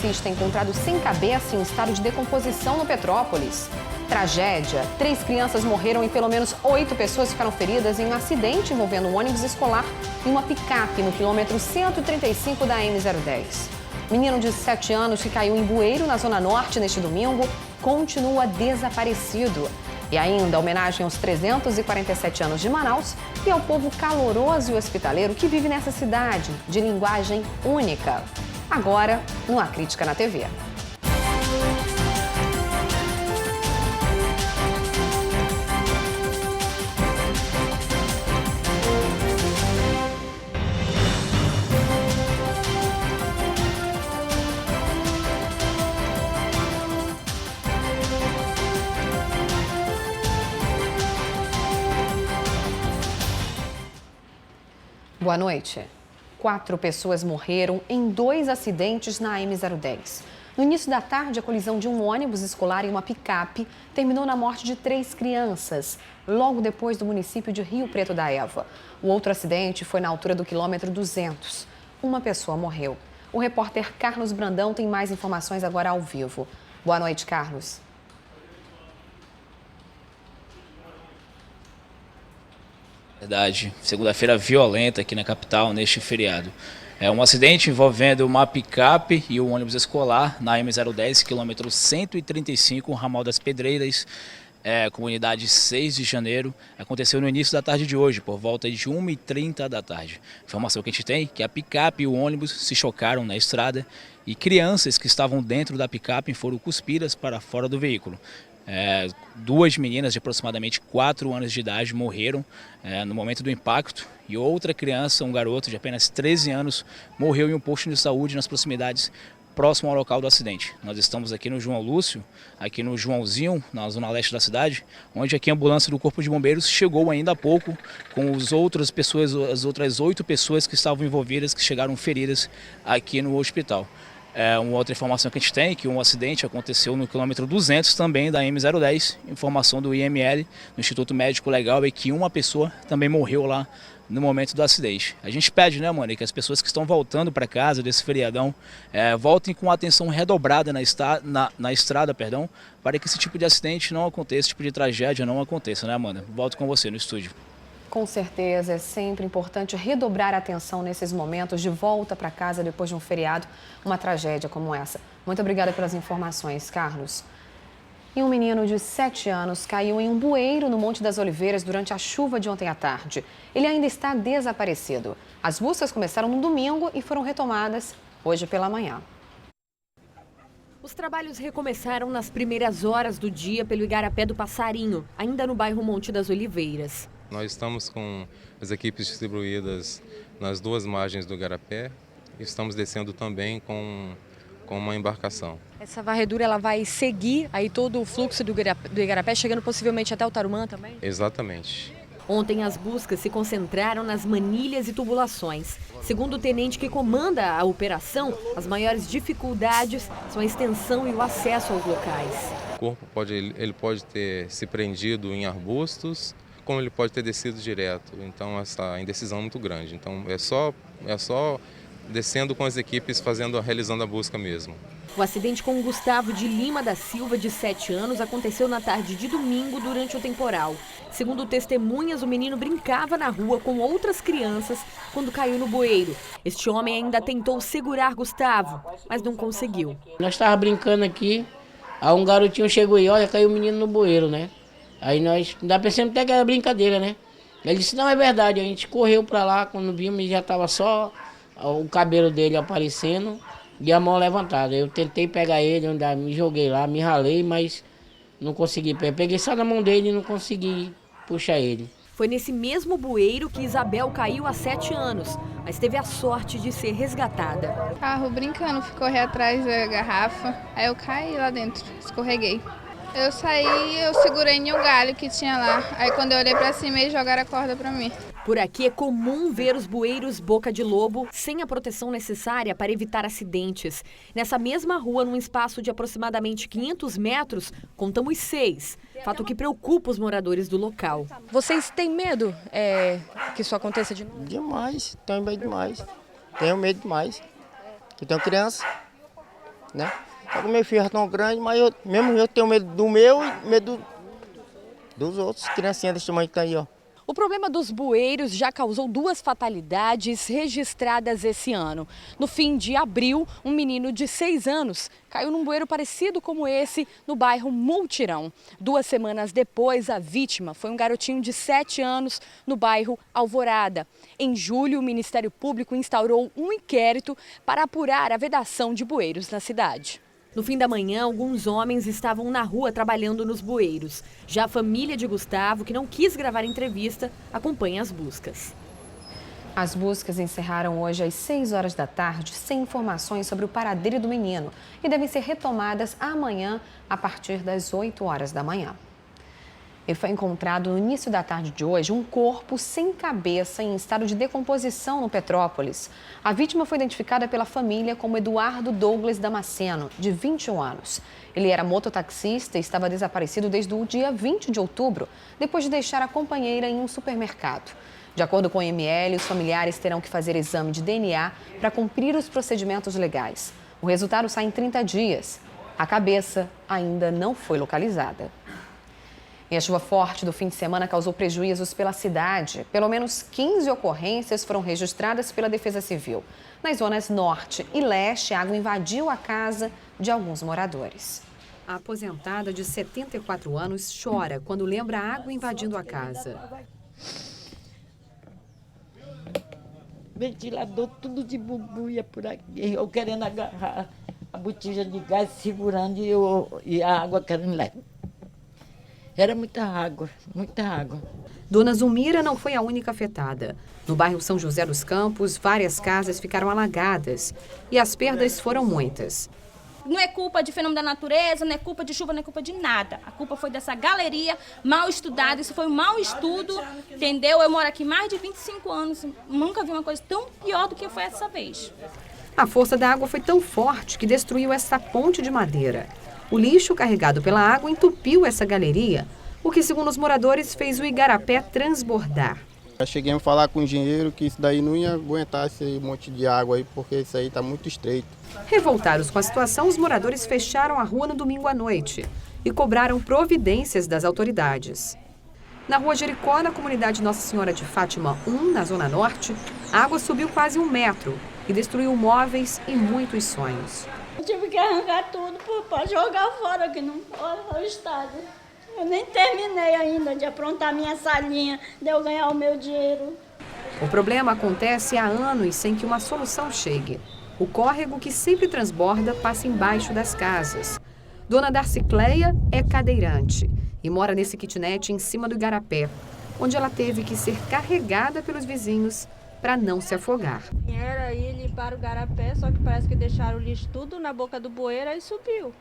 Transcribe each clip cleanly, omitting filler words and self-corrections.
taxista encontrado sem cabeça em estado de decomposição no Petrópolis. Tragédia. 3 crianças morreram e pelo menos 8 pessoas ficaram feridas em um acidente envolvendo um ônibus escolar e uma picape no quilômetro 135 da M010. Menino de 7 anos que caiu em bueiro na Zona Norte neste domingo continua desaparecido. E ainda homenagem aos 347 anos de Manaus e ao povo caloroso e hospitaleiro que vive nessa cidade de linguagem única. Agora, no A Crítica na TV. Boa noite. 4 pessoas morreram em 2 acidentes na M010. No início da tarde, a colisão de um ônibus escolar e uma picape terminou na morte de 3 crianças, logo depois do município de Rio Preto da Eva. O outro acidente foi na altura do quilômetro 200. Uma pessoa morreu. O repórter Carlos Brandão tem mais informações agora ao vivo. Boa noite, Carlos. Verdade, segunda-feira violenta aqui na capital, neste feriado. É um acidente envolvendo uma picape e um ônibus escolar na M010, quilômetro 135, ramal das Pedreiras, comunidade 6 de janeiro. Aconteceu no início da tarde de hoje, por volta de 1h30 da tarde. Informação que a gente tem é que a picape e o ônibus se chocaram na estrada e crianças que estavam dentro da picape foram cuspidas para fora do veículo. 2 meninas de aproximadamente 4 anos de idade morreram no momento do impacto e outra criança, um garoto de apenas 13 anos, morreu em um posto de saúde nas proximidades próximo ao local do acidente. Nós estamos aqui no João Lúcio, aqui no Joãozinho, na zona leste da cidade, onde aqui a ambulância do Corpo de Bombeiros chegou ainda há pouco com as outras 8 pessoas que estavam envolvidas, que chegaram feridas aqui no hospital. Uma outra informação que a gente tem é que um acidente aconteceu no quilômetro 200 também da M010. Informação do IML, do Instituto Médico Legal, é que uma pessoa também morreu lá no momento do acidente. A gente pede, né, Mônica, que as pessoas que estão voltando para casa desse feriadão voltem com atenção redobrada na estrada, para que esse tipo de acidente não aconteça, esse tipo de tragédia não aconteça, né, Amanda? Volto com você no estúdio. Com certeza, é sempre importante redobrar a atenção nesses momentos de volta para casa depois de um feriado, uma tragédia como essa. Muito obrigada pelas informações, Carlos. E um menino de 7 anos caiu em um bueiro no Monte das Oliveiras durante a chuva de ontem à tarde. Ele ainda está desaparecido. As buscas começaram no domingo e foram retomadas hoje pela manhã. Os trabalhos recomeçaram nas primeiras horas do dia pelo Igarapé do Passarinho, ainda no bairro Monte das Oliveiras. Nós estamos com as equipes distribuídas nas 2 margens do Igarapé e estamos descendo também com uma embarcação. Essa varredura ela vai seguir aí todo o fluxo do Igarapé, chegando possivelmente até o Tarumã também? Exatamente. Ontem as buscas se concentraram nas manilhas e tubulações. Segundo o tenente que comanda a operação, as maiores dificuldades são a extensão e o acesso aos locais. O corpo pode ter se prendido em arbustos, como ele pode ter descido direto. Então essa indecisão é muito grande. Então é só descendo com as equipes realizando a busca mesmo. O acidente com o Gustavo de Lima da Silva, de 7 anos, aconteceu na tarde de domingo durante o temporal. Segundo testemunhas, o menino brincava na rua com outras crianças quando caiu no bueiro. Este homem ainda tentou segurar Gustavo, mas não conseguiu. Nós estávamos brincando aqui, aí um garotinho chegou e olha, caiu o menino no bueiro, né? Aí nós ainda pensamos até que era brincadeira, né? Ele disse, não, é verdade. A gente correu para lá, quando vimos, já estava só o cabelo dele aparecendo e a mão levantada. Eu tentei pegar ele, ainda me joguei lá, me ralei, mas não consegui. Peguei só na mão dele e não consegui puxar ele. Foi nesse mesmo bueiro que Isabel caiu há 7 anos, mas teve a sorte de ser resgatada. O carro brincando, corri atrás da garrafa, aí eu caí lá dentro, escorreguei. Eu saí, eu segurei em um galho que tinha lá. Aí quando eu olhei pra cima, eles jogaram a corda pra mim. Por aqui é comum ver os bueiros boca de lobo sem a proteção necessária para evitar acidentes. Nessa mesma rua, num espaço de aproximadamente 500 metros, contamos 6. Fato que preocupa os moradores do local. Vocês têm medo que isso aconteça de novo? Demais, tenho medo demais. Tenho medo demais. Eu tenho criança. né? Só que o meu filho é tão grande, mas mesmo eu tenho medo do meu e medo dos outros, criancinhas desse tamanho que tá aí, ó. O problema dos bueiros já causou 2 fatalidades registradas esse ano. No fim de abril, um menino de 6 anos caiu num bueiro parecido como esse no bairro Multirão. 2 semanas depois, a vítima foi um garotinho de 7 anos no bairro Alvorada. Em julho, o Ministério Público instaurou um inquérito para apurar a vedação de bueiros na cidade. No fim da manhã, alguns homens estavam na rua trabalhando nos bueiros. Já a família de Gustavo, que não quis gravar entrevista, acompanha as buscas. As buscas encerraram hoje às 6 horas da tarde, sem informações sobre o paradeiro do menino, e devem ser retomadas amanhã, a partir das 8 horas da manhã. E foi encontrado no início da tarde de hoje um corpo sem cabeça em estado de decomposição no Petrópolis. A vítima foi identificada pela família como Eduardo Douglas Damasceno, de 21 anos. Ele era mototaxista e estava desaparecido desde o dia 20 de outubro, depois de deixar a companheira em um supermercado. De acordo com o IML, os familiares terão que fazer exame de DNA para cumprir os procedimentos legais. O resultado sai em 30 dias. A cabeça ainda não foi localizada. E a chuva forte do fim de semana causou prejuízos pela cidade. Pelo menos 15 ocorrências foram registradas pela Defesa Civil. Nas zonas norte e leste, a água invadiu a casa de alguns moradores. A aposentada de 74 anos chora quando lembra a água invadindo a casa. Ventilador tudo de bubuia por aqui. Eu querendo agarrar a botija de gás, segurando e a água querendo levar. Era muita água, muita água. Dona Zulmira não foi a única afetada. No bairro São José dos Campos, várias casas ficaram alagadas e as perdas foram muitas. Não é culpa de fenômeno da natureza, não é culpa de chuva, não é culpa de nada. A culpa foi dessa galeria mal estudada, isso foi um mau estudo, entendeu? Eu moro aqui mais de 25 anos, nunca vi uma coisa tão pior do que foi essa vez. A força da água foi tão forte que destruiu essa ponte de madeira. O lixo carregado pela água entupiu essa galeria, o que, segundo os moradores, fez o igarapé transbordar. Eu cheguei a falar com o engenheiro que isso daí não ia aguentar esse monte de água aí, porque isso aí está muito estreito. Revoltados com a situação, os moradores fecharam a rua no domingo à noite e cobraram providências das autoridades. Na rua Jericó, na comunidade Nossa Senhora de Fátima 1, na Zona Norte, a água subiu quase 1 metro e destruiu móveis e muitos sonhos. Eu tive que arrancar tudo para jogar fora, que não pode o estado. Eu nem terminei ainda de aprontar minha salinha, de eu ganhar o meu dinheiro. O problema acontece há anos sem que uma solução chegue. O córrego que sempre transborda passa embaixo das casas. Dona Darcicleia é cadeirante e mora nesse kitnet em cima do igarapé, onde ela teve que ser carregada pelos vizinhos para não se afogar. Era ir limpar o igarapé, só que parece que deixaram o lixo tudo na boca do bueiro e subiu.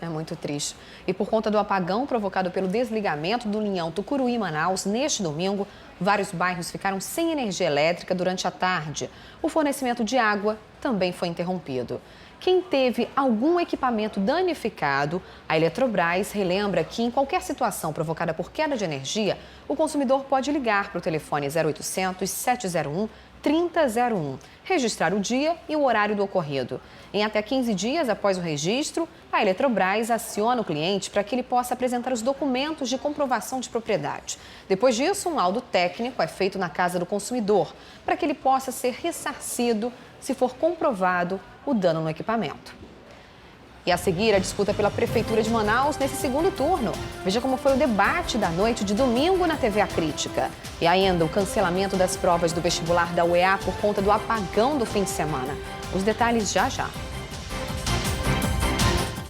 É muito triste. E por conta do apagão provocado pelo desligamento do linhão Tucuruí-Manaus, neste domingo, vários bairros ficaram sem energia elétrica durante a tarde. O fornecimento de água também foi interrompido. Quem teve algum equipamento danificado, a Eletrobras relembra que em qualquer situação provocada por queda de energia, o consumidor pode ligar para o telefone 0800 701 3001, registrar o dia e o horário do ocorrido. Em até 15 dias após o registro, a Eletrobras aciona o cliente para que ele possa apresentar os documentos de comprovação de propriedade. Depois disso, um laudo técnico é feito na casa do consumidor, para que ele possa ser ressarcido se for comprovado o dano no equipamento. E a seguir, a disputa pela Prefeitura de Manaus nesse segundo turno. Veja como foi o debate da noite de domingo na TV A Crítica. E ainda o cancelamento das provas do vestibular da UEA por conta do apagão do fim de semana. Os detalhes já já.